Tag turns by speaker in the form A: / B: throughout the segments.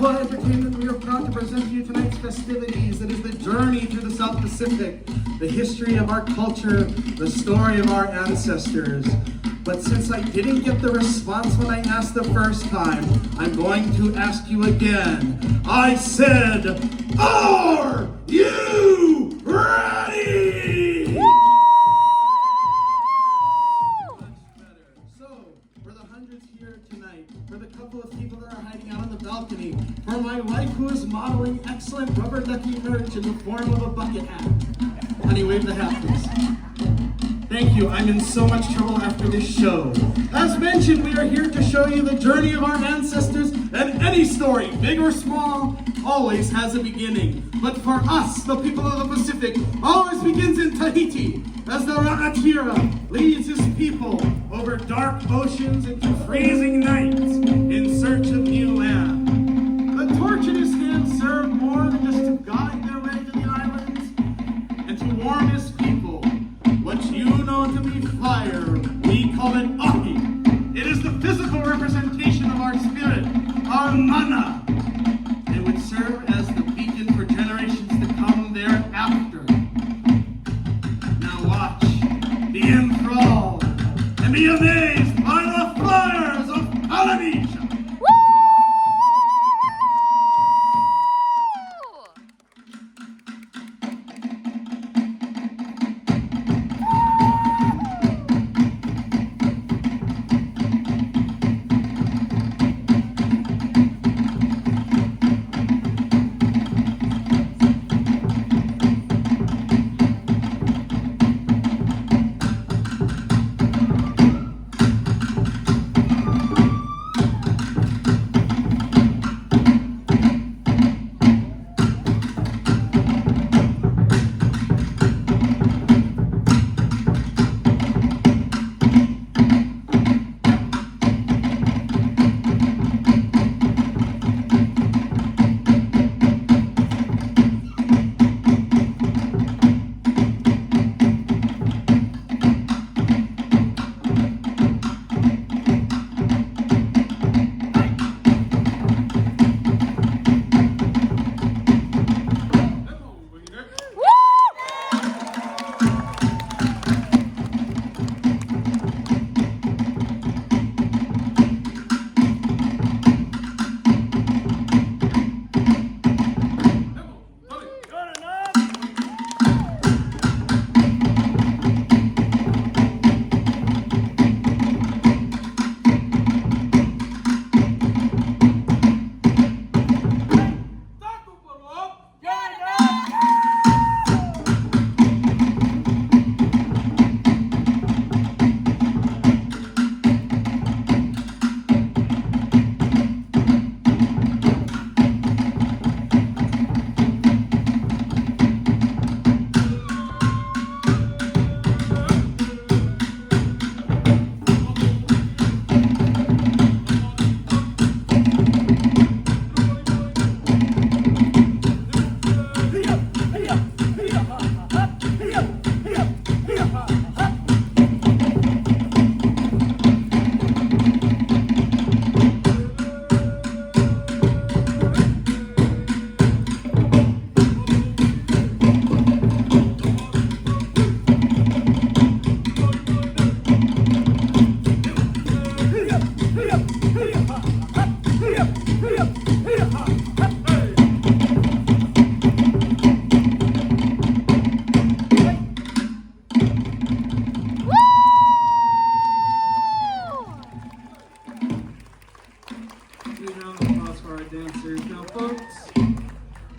A: Nahoa Entertainment, we are proud to present to you tonight's festivities. It is the journey through the South Pacific, the history of our culture, the story of our ancestors. But since I didn't get the response when I asked the first time, I'm going to ask you again. I said, are you ready? For the hundreds here tonight, for the couple of people that are hiding out on the balcony, for my wife who is modeling excellent rubber ducky merch in the form of a bucket hat. Honey, wave the hat, please. Thank you. I'm in so much trouble after this show. As mentioned, we are here to show you the journey of our ancestors, and any story, big or small, always has a beginning. But for us, the people of the Pacific, always begins in Tahiti, as the Ra'atira leads his people over dark oceans into freezing nights in search of new land. The torch in his hand served more than just to guide their way to the islands and to warm his people. What you know to be fire, we call it ahi. It is the physical representation of our spirit, our mana, and would serve as the beacon for generations to come thereafter. Now watch, be enthralled, and be amazed by the flyers of Polynesia.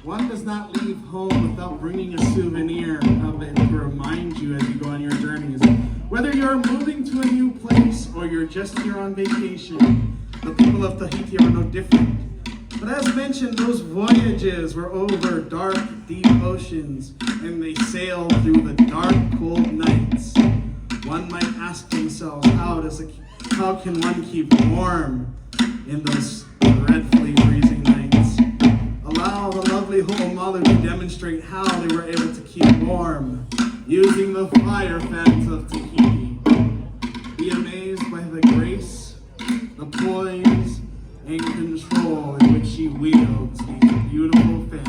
A: One does not leave home without bringing a souvenir of it to remind you as you go on your journeys. Whether you're moving to a new place or you're just here on vacation, the people of Tahiti are no different. But as mentioned, those voyages were over dark, deep oceans, and they sailed through the dark, cold nights. One might ask themselves, how can one keep warm in those dreadfully freezing nights? Allow the lovely Ho'omalu to demonstrate how they were able to keep warm using the fire fans of Tahiti. Be amazed by the grace, the poise, and control in which she wields these beautiful fans.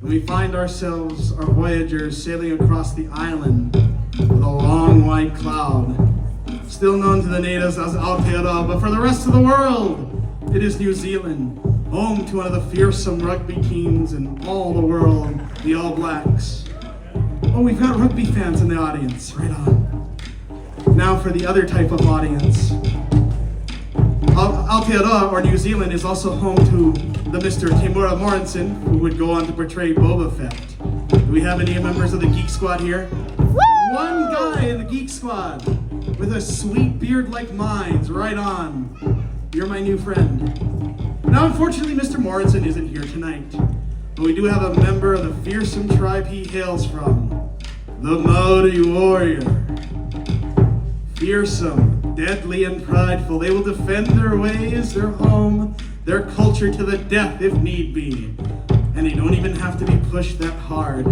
A: We find ourselves, our voyagers, sailing across the island with a long white cloud, still known to the natives as Aotearoa, but for the rest of the world, it is New Zealand, home to one of the fearsome rugby teams in all the world, the All Blacks. Oh, we've got rugby fans in the audience, right on. Now for the other type of audience. Aotearoa, or New Zealand, is also home to the Mr. Teimura Morrison, who would go on to portray Boba Fett. Do we have any members of the Geek Squad here? Woo! One guy in the Geek Squad with a sweet beard like mine. Right on. You're my new friend. Now, unfortunately, Mr. Morrison isn't here tonight, but we do have a member of the fearsome tribe he hails from, the Maori warrior. Fearsome, deadly, and prideful, they will defend their ways, their home, their culture to the death if need be. And they don't even have to be pushed that hard.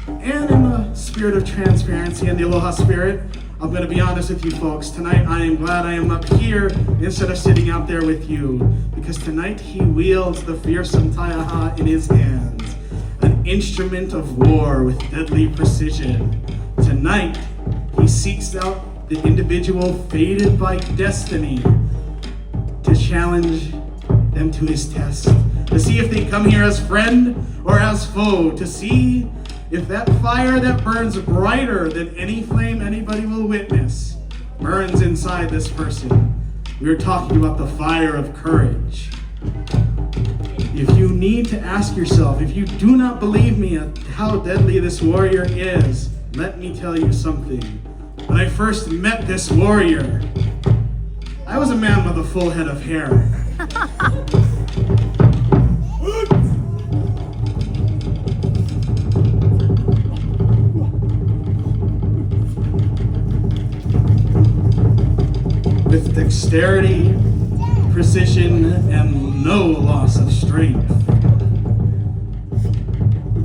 A: And in the spirit of transparency and the aloha spirit, I'm going to be honest with you folks. Tonight I am glad I am up here instead of sitting out there with you. Because tonight he wields the fearsome taiaha in his hands. An instrument of war with deadly precision. Tonight he seeks out the individual fated by destiny to challenge them to his test, to see if they come here as friend or as foe, to see if that fire that burns brighter than any flame anybody will witness burns inside this person. We are talking about the fire of courage. If you need to ask yourself, if you do not believe me at how deadly this warrior is, let me tell you something. When I first met this warrior, I was a man with a full head of hair. With dexterity, precision, and no loss of strength.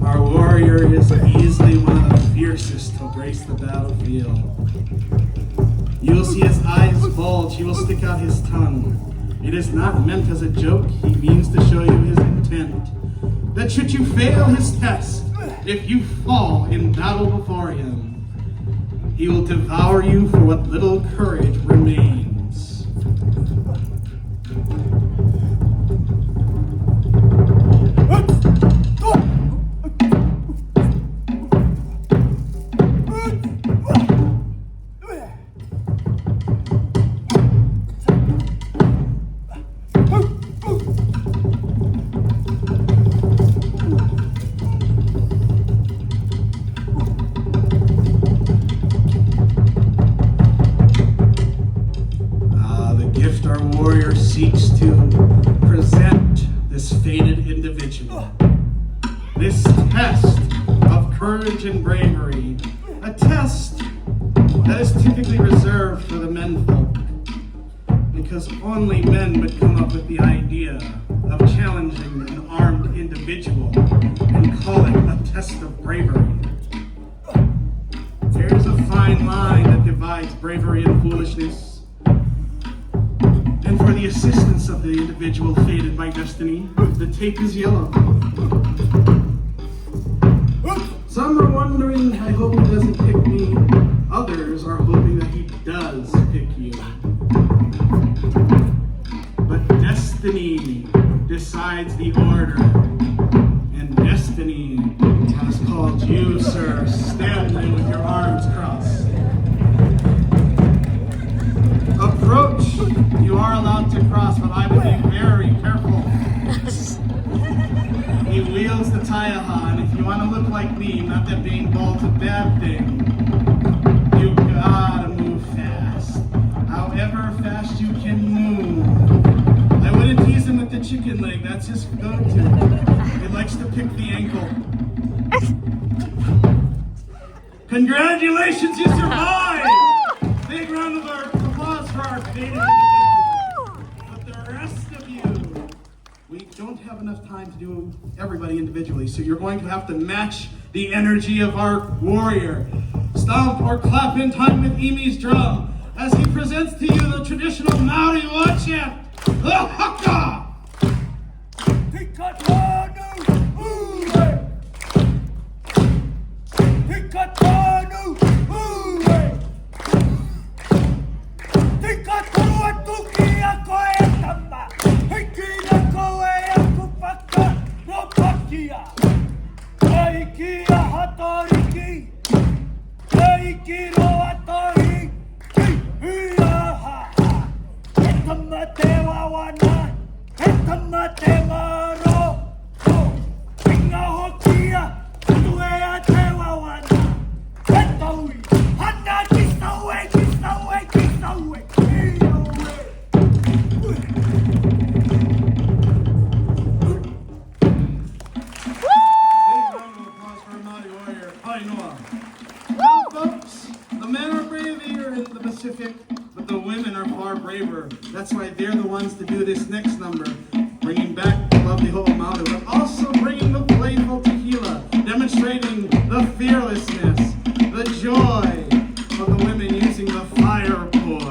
A: Our warrior is easily one of the fiercest to grace the battlefield. You will see his eyes bulge, he will stick out his tongue. It is not meant as a joke, he means to show you his intent. That should you fail his test, if you fall in battle before him, he will devour you for what little courage remains. this test of courage and bravery, a test that is typically reserved for the menfolk, because only men would come up with the idea of challenging an armed individual and call it a test of bravery. There's a fine line that divides bravery and foolishness. And for the assistance of the individual fated by destiny, the tape is yellow. Some are wondering, I hope he doesn't pick me. Others are hoping that he does pick you. But destiny decides the order. And destiny has called you, sir, stand there with your arms crossed. Approach. You are allowed to cross, but I will be very careful. He wields the taiaha, and if you want to look like me, not that being bald's a bad thing, you gotta move fast. However fast you can move. I wouldn't tease him with the chicken leg, that's his go-to. He likes to pick the ankle. Congratulations, you survived! Big round of applause for our fated individuals. But the rest of you, we don't have enough time to do everybody individually, so you're going to have to match the energy of our warrior. Stomp or clap in time with Imi's drum as he presents to you the traditional Maori war chant, the haka! But the women are far braver. That's why they're the ones to do this next number, bringing back the lovely Ho'omau, but also bringing the playful tequila, demonstrating the fearlessness, the joy of the women using the fire poi.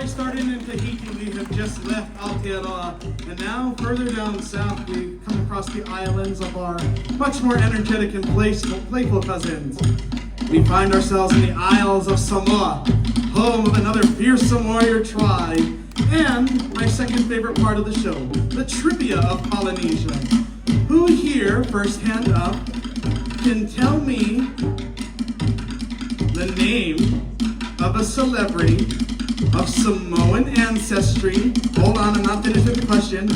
A: I started in Tahiti, we have just left Aotearoa, and now further down south, we've come across the islands of our much more energetic and playful cousins. We find ourselves in the Isles of Samoa, home of another fearsome warrior tribe, and my second favorite part of the show, the trivia of Polynesia. Who here, first hand up, can tell me the name of a celebrity of Samoan ancestry? Hold on, I'm not finished with the question.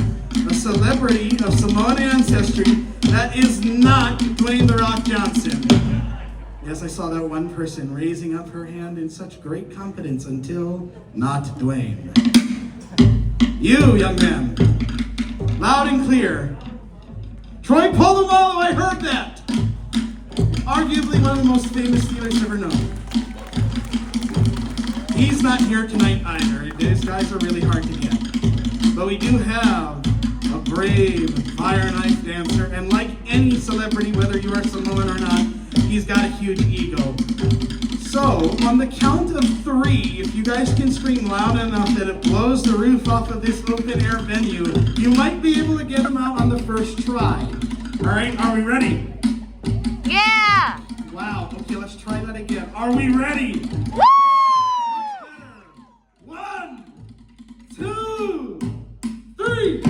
A: A celebrity of Samoan ancestry that is not Dwayne "The Rock" Johnson. Yes, I saw that one person raising up her hand in such great confidence until not Dwayne. You, young man, loud and clear. Troy Polamalu, I heard that. Arguably one of the most famous Steelers ever known. He's not here tonight either. These guys are really hard to get. But we do have a brave fire knife dancer, and like any celebrity, whether you are Samoan or not, he's got a huge ego. So, on the count of 3, if you guys can scream loud enough that it blows the roof off of this open air venue, you might be able to get him out on the first try. All right, are we ready?
B: Yeah!
A: Wow, okay, let's try that again. Are we ready?
B: Woo!
A: 1, 2, 3.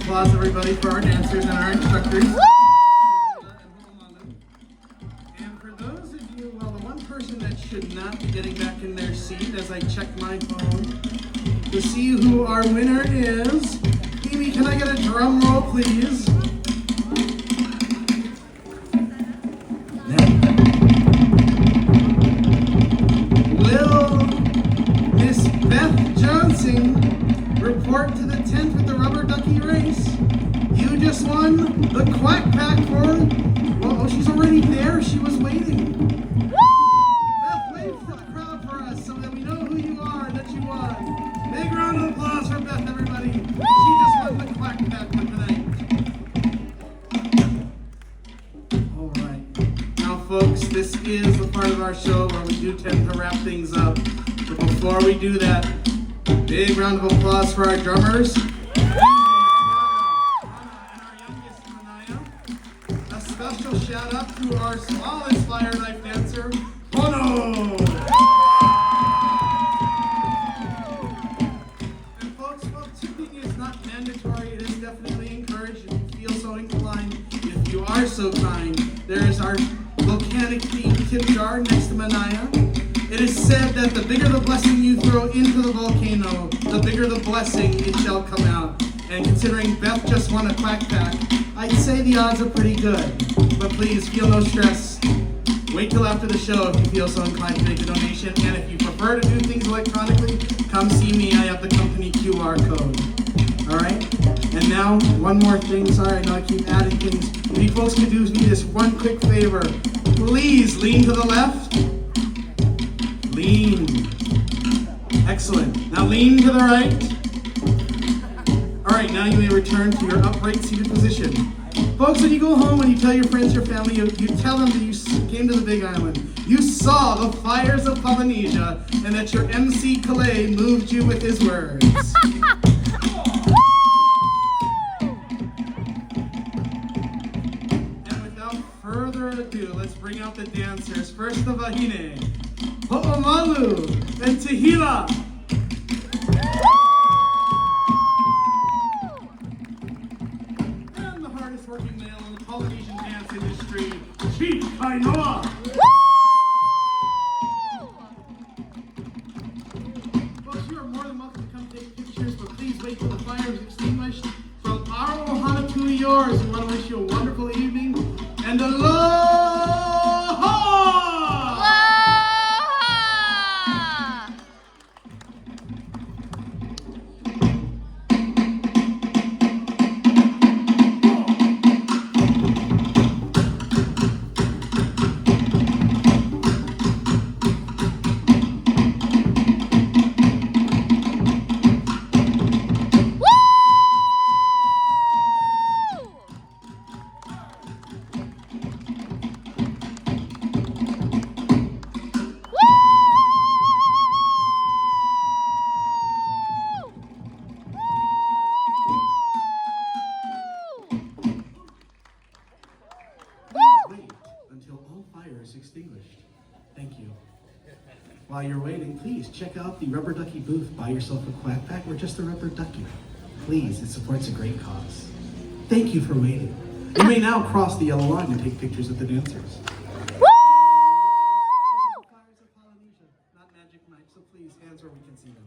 A: applause, everybody, for our dancers and our instructors. And for those of you, well, the one person that should not be getting back in their seat as I check my phone to see who our winner is. Amy, can I get a drum roll, please? Will Miss Beth Johnson report to the tent with the rubber ducky race? You just won the quack pack for, well, oh, she's already there. She was waiting. Beth, wave to the crowd for us so that we know who you are and that you won. Big round of applause for Beth, everybody. She just won the quack pack for tonight. All right. Now, folks, this is the part of our show where we do tend to wrap things up. But before we do that, big round of applause for our drummers. A special shout out to our smallest fire knife dancer, Bono. And folks, well, tipping is not mandatory. It is definitely encouraged if you feel so inclined. If you are so kind, there is our volcanic themed tip jar next to Manaya. It is said that the bigger the blessing you throw into the volcano, the bigger the blessing it shall come out. And considering Beth just won a quack pack, I'd say the odds are pretty good. But please, feel no stress. Wait till after the show if you feel so inclined to make a donation. And if you prefer to do things electronically, come see me. I have the company QR code. All right? And now, one more thing. Sorry, I know I keep adding things. If you folks could do me this one quick favor. Please lean to the left. Lean. Excellent. Now lean to the right. All right, now you may return to your upright seated position. Folks, when you go home, when you tell your friends, your family, you tell them that you came to the Big Island. You saw the fires of Polynesia and that your MC Calais moved you with his words. And without further ado, let's bring out the dancers. First the Wahine, Ho'omalu, and Tehila. And the hardest working male in the Polynesian dance industry, Chief Kainoa. Folks, you are more than welcome to come take pictures, but please wait till the fire is extinguished. From our ohana to yours, we want to wish you a wonderful evening and aloha! Extinguished. Thank you. While you're waiting, please check out the Rubber Ducky booth. Buy yourself a quack pack or just a rubber ducky. Please, it supports a great cause. Thank you for waiting. You may now cross the yellow line and take pictures of the dancers. Woo! Fires of Polynesia, not magic Mike, so please, hands where we can see them.